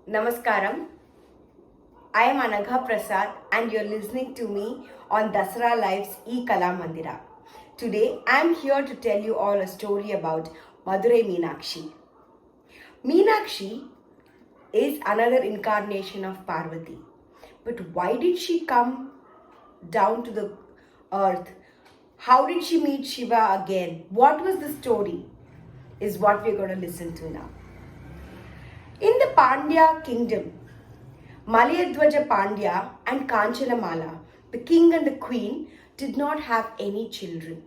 Namaskaram. I am Anagha Prasad and you're listening to me on Dasara Life's E-Kala Mandira. Today I am here to tell you all a story about Madurai Meenakshi. Meenakshi is another incarnation of Parvathy. But why did she come down to the earth? How did she meet Shiva again? What was the story? Is what we're going to listen to now. In the Pandya kingdom, Malayadwaja Pandya and Kanchanamala, the king and the queen, did not have any children.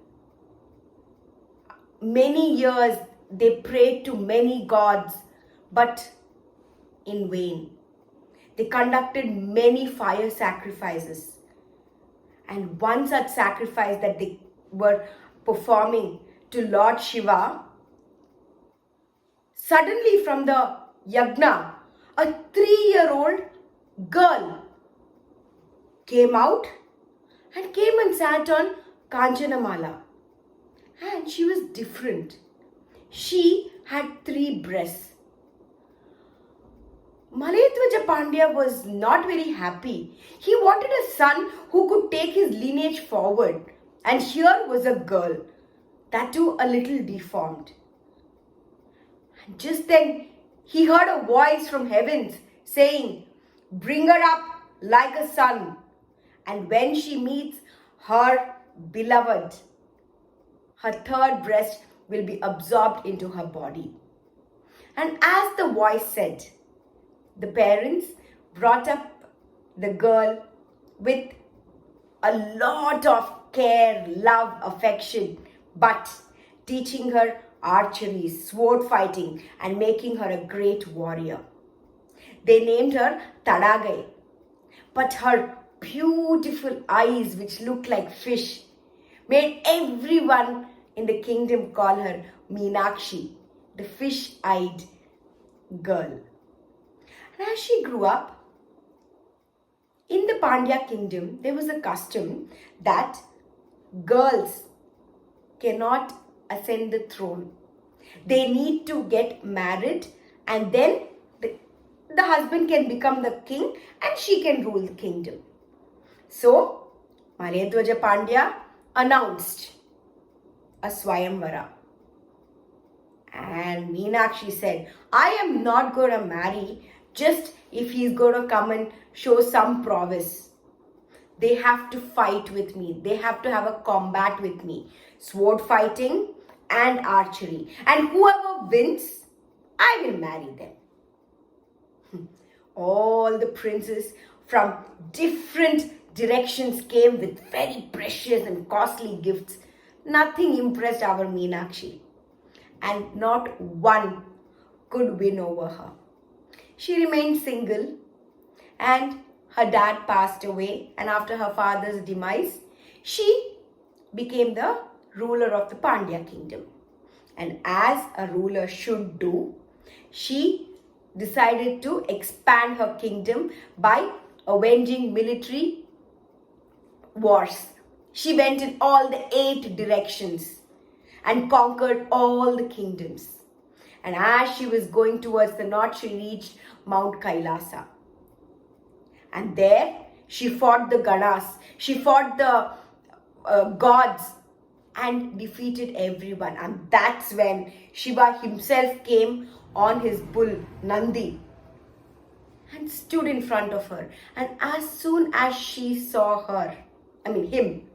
Many years they prayed to many gods, but in vain. They conducted many fire sacrifices. And one such sacrifice that they were performing to Lord Shiva, suddenly from the yagna, a 3-year-old girl came out and came and sat on Kanchanamala. And she was different. She had 3 breasts. Malayadwaja Pandya was not very happy. He wanted a son who could take his lineage forward. And here was a girl, that too a little deformed. And just then he heard a voice from heavens saying, "Bring her up like a son. And when she meets her beloved, her 3rd breast will be absorbed into her body." And as the voice said, the parents brought up the girl with a lot of care, love, affection, but teaching her archery, sword fighting, and making her a great warrior. They named her Tadagai, but her beautiful eyes, which looked like fish, made everyone in the kingdom call her Meenakshi, the fish-eyed girl. And as she grew up, in the Pandya kingdom, there was a custom that girls cannot ascend the throne. They need to get married and then the husband can become the king and she can rule the kingdom. So, Malayadwaja Pandya announced a Swayamvara. And Meenakshi said, "I am not going to marry just if he's going to come and show some prowess. They have to fight with me. They have to have a combat with me. Sword fighting and archery. And whoever wins, I will marry them." All the princes from different directions came with very precious and costly gifts. Nothing impressed our Meenakshi. And not one could win over her. She remained single and her dad passed away, and after her father's demise, she became the ruler of the Pandya kingdom. And as a ruler should do, she decided to expand her kingdom by avenging military wars. She went in all the 8 directions and conquered all the kingdoms. And as she was going towards the north, she reached Mount Kailasa. And there she fought the Ganas, she fought the gods and defeated everyone. And that's when Shiva himself came on his bull Nandi and stood in front of her. And as soon as she saw him,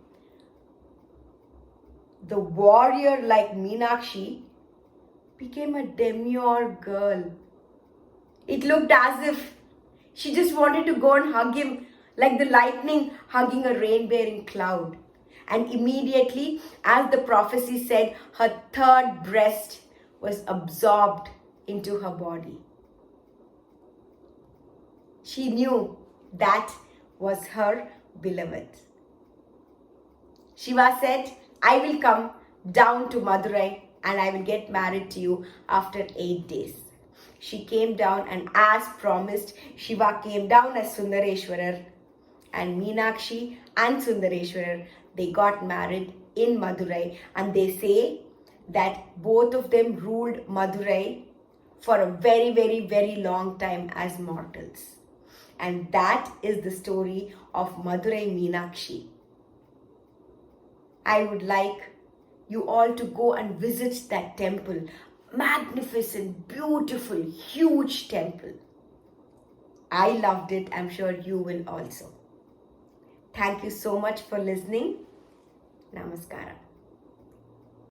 the warrior like Meenakshi became a demure girl. It looked as if she just wanted to go and hug him like the lightning hugging a rain-bearing cloud. And immediately, as the prophecy said, her 3rd breast was absorbed into her body. She knew that was her beloved. Shiva said, "I will come down to Madurai and I will get married to you after 8 days." She came down, and as promised, Shiva came down as Sundareshwarar, and Meenakshi and Sundareshwarar, they got married in Madurai, and they say that both of them ruled Madurai for a very, very, very long time as mortals. And that is the story of Madurai Meenakshi. I would like you all to go and visit that temple. Magnificent, beautiful, huge temple. I loved it. I'm sure you will also. Thank you so much for listening. Namaskaram.